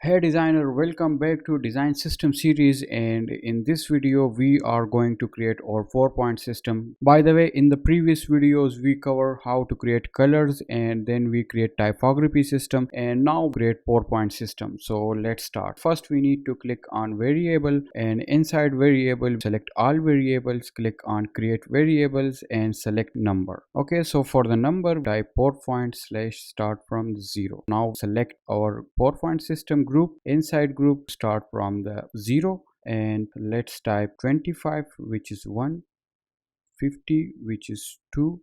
Hey designer, welcome back to design system series, and in this video we are going to create our 4-point system. By the way, in the previous videos we cover how to create colors and then we create typography system, and now create 4-point system. So let's start. First we need to click on variable, and inside variable select all variables, click on create variables and select number. Okay, so for the number type 4-point slash start from 0. Now select our 4-point system group. Inside group start from the 0 and let's type 25, which is 1, 50, which is 2,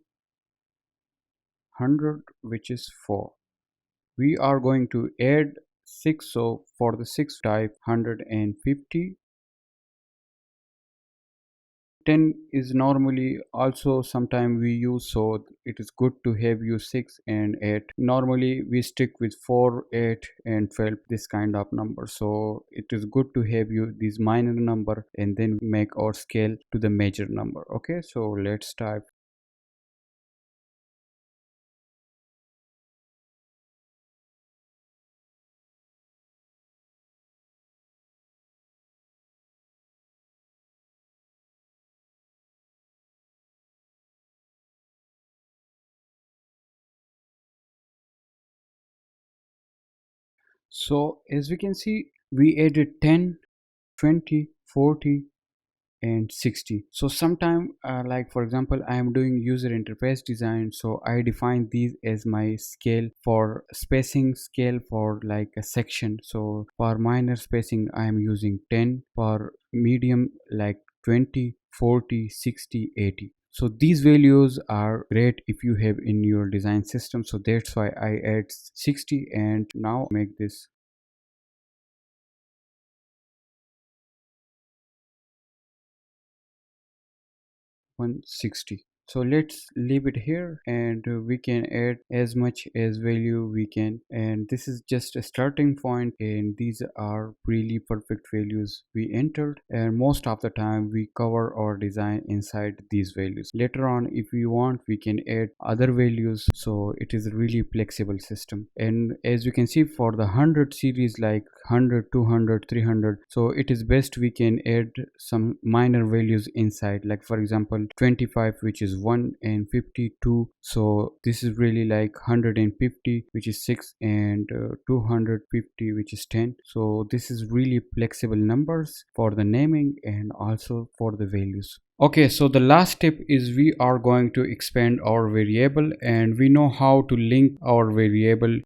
100, which is 4. We are going to add 6, so for the 6 type 150. 10 is normally also sometime we use, so it is good to have you 6 and 8. Normally we stick with 4, 8 and 12, this kind of number, so it is good to have you these minor number and then make our scale to the major number. Okay, so let's type. So as we can see, we added 10, 20, 40 and 60. So sometime like for example I am doing user interface design, so I define these as my scale for spacing scale for like a section. So for minor spacing I am using 10, for medium like 20, 40, 60, 80. So these values are great if you have in your design system, so that's why I add 60 and now make this 160. So let's leave it here, and we can add as much as value we can, and this is just a starting point, and these are really perfect values we entered, and most of the time we cover our design inside these values. Later on if we want we can add other values, so it is a really flexible system. And as you can see for the 100 series like 100, 200, 300, so it is best we can add some minor values inside, like for example 25, which is 1, and 52. So this is really like 150, which is 6, and 250, which is 10. So this is really flexible numbers for the naming and also for the values. Okay, so the last step is we are going to expand our variable, and we know how to link our variable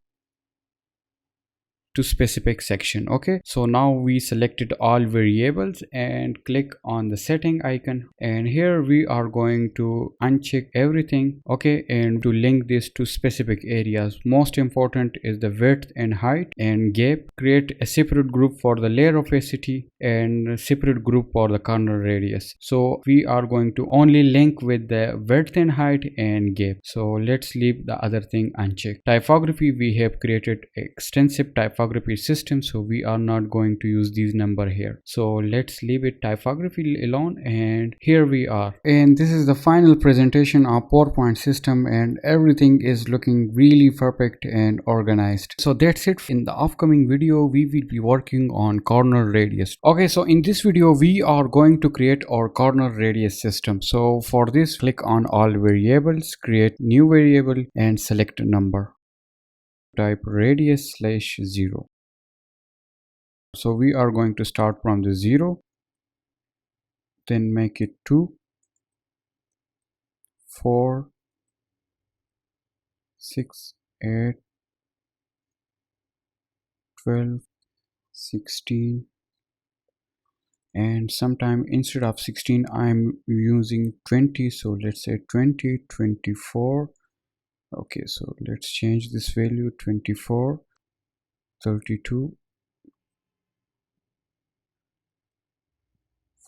to specific section. Okay, so now we selected all variables and click on the setting icon, and here we are going to uncheck everything. Okay, and to link this to specific areas, most important is the width and height and gap. Create a separate group for the layer opacity and a separate group for the corner radius. So we are going to only link with the width and height and gap, so let's leave the other thing unchecked. Typography, we have created extensive typography system, so we are not going to use these number here, so let's leave it typography alone. And here we are, and this is the final presentation of 4-point system, and everything is looking really perfect and organized. So that's it. In the upcoming video we will be working on corner radius. Okay, so in this video we are going to create our corner radius system. So for this, click on all variables, create new variable and select number, type radius slash 0. So we are going to start from the 0, then make it 2, 4, 6, 8, 12, 16, and sometime instead of 16 I'm using 20, so let's say 20, 24. Okay, so let's change this value, 24, 32,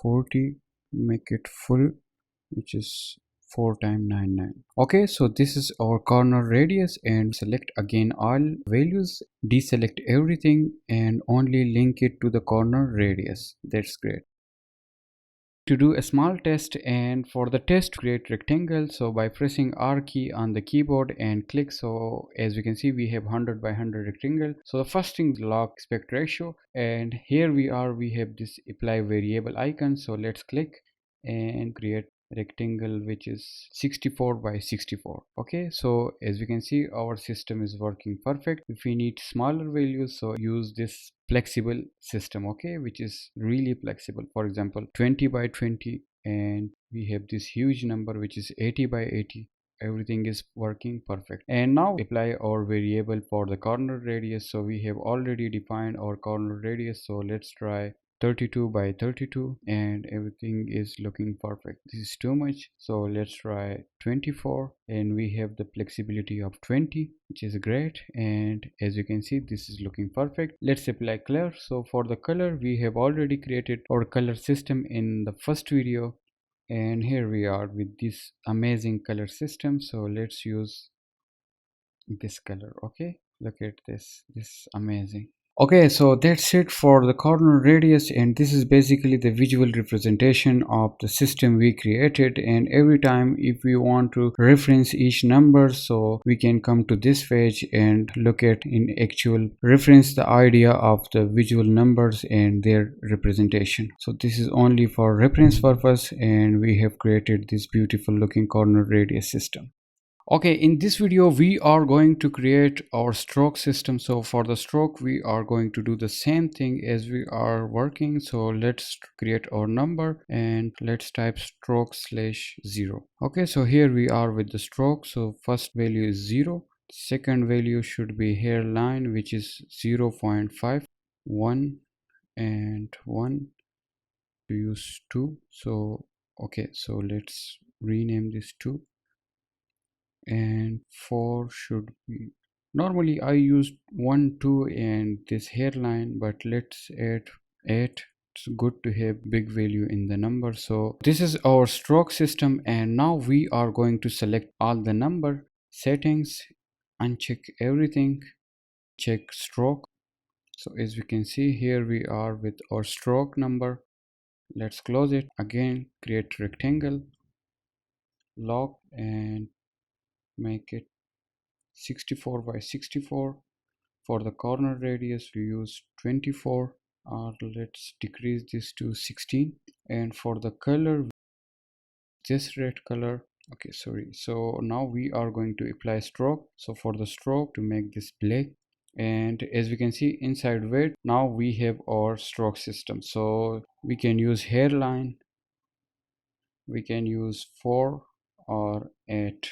40, make it full, which is 4 times 99. Okay, so this is our corner radius, and select again all values, deselect everything and only link it to the corner radius. That's great. to do a small test, and for the test create rectangle. So by pressing R key on the keyboard and click, so as we can see we have 100 by 100 rectangle. So the first thing, log aspect ratio, and here we have this apply variable icon. So let's click and create rectangle which is 64 by 64. Okay, so as we can see our system is working perfect. If we need smaller values, so use this flexible system, okay, which is really flexible. For example 20 by 20, and we have this huge number which is 80 by 80. Everything is working perfect. And now apply our variable for the corner radius. So we have already defined our corner radius, so let's try 32 by 32, and everything is looking perfect. This is too much, so let's try 24, and we have the flexibility of 20, which is great. And as you can see this is looking perfect. Let's apply color. So for the color, we have already created our color system in the first video, and here we are with this amazing color system. So let's use this color. Okay, look at this is amazing. Okay, so that's it for the corner radius, and this is basically the visual representation of the system we created. And every time if we want to reference each number, so we can come to this page and look at in actual reference the idea of the visual numbers and their representation. So this is only for reference purpose, and we have created this beautiful looking corner radius system. Okay, in this video we are going to create our stroke system. So for the stroke we are going to do the same thing as we are working. So let's create our number and let's type stroke slash 0. Okay, so here we are with the stroke. So first value is 0, second value should be hairline, which is 0 0.5, 1 and 1, to use 2. So okay, so let's rename this 2, and 4 should be, normally I use 1 2 and this hairline, but let's add 8. It's good to have big value in the number. So this is our stroke system, and now we are going to select all the number settings, uncheck everything, check stroke. So as we can see here we are with our stroke number. Let's close it again, create rectangle, lock, and make it 64 by 64. For the corner radius we use 24, or let's decrease this to 16. And for the color, this red color, okay, sorry. So now we are going to apply stroke. So for the stroke, to make this black, and as we can see inside weight, now we have our stroke system. So we can use hairline, we can use 4 or 8,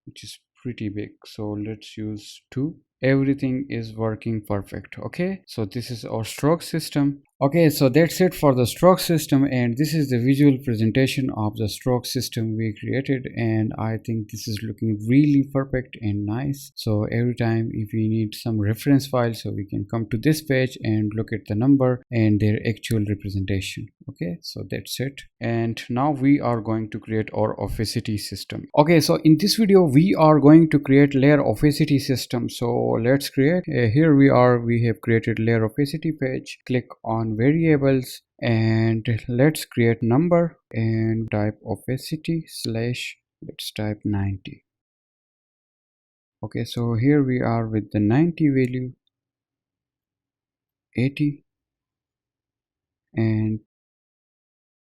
which is pretty big. So let's use 2. Everything is working perfect. Okay, so this is our stroke system. Okay, so that's it for the stroke system, and this is the visual presentation of the stroke system we created, and I think this is looking really perfect and nice. So every time if we need some reference file, so we can come to this page and look at the number and their actual representation. Okay, so that's it. And now we are going to create our opacity system. Okay, so in this video we are going to create layer opacity system. So let's create, here we have created layer opacity page. Click on variables and let's create number and type opacity slash, let's type 90. Okay, so here we are with the 90 value, 80 and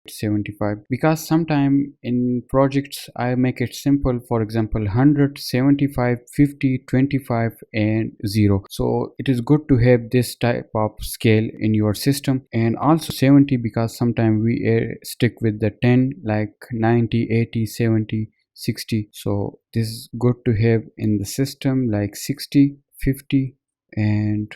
75, because sometime in projects I make it simple. For example 100, 75, 50, 25 and 0. So it is good to have this type of scale in your system. And also 70, because sometimes we stick with the 10, like 90, 80, 70, 60. So this is good to have in the system, like 60, 50 and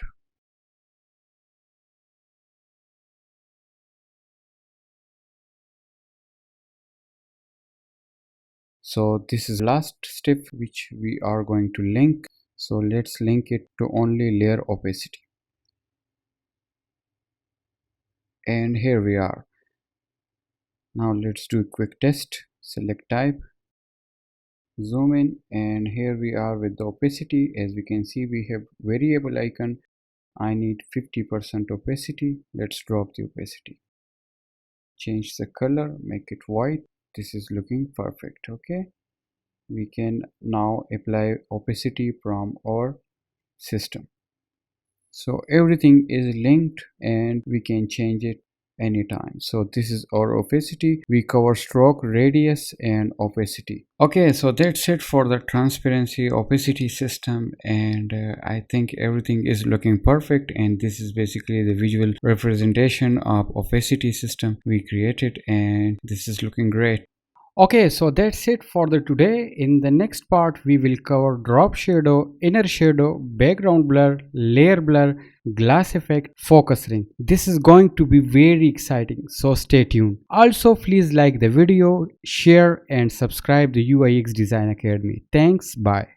so this is last step which we are going to link. So let's link it to only layer opacity. And here we are. Now let's do a quick test. Select type, zoom in, and here we are with the opacity. As we can see we have variable icon. I need 50% opacity. Let's drop the opacity. change the color, make it white. This is looking perfect. Okay, we can now apply opacity from our system. So everything is linked and we can change it anytime. So this is our opacity. We cover stroke, radius and opacity. Okay, so that's it for the transparency opacity system, and I think everything is looking perfect, and this is basically the visual representation of opacity system we created, and this is looking great. Okay, so that's it for the today. In the next part, we will cover drop shadow, inner shadow, background blur, layer blur, glass effect, focus ring. This is going to be very exciting, so stay tuned. Also, please like the video, share and subscribe the UIX Design Academy. Thanks, bye.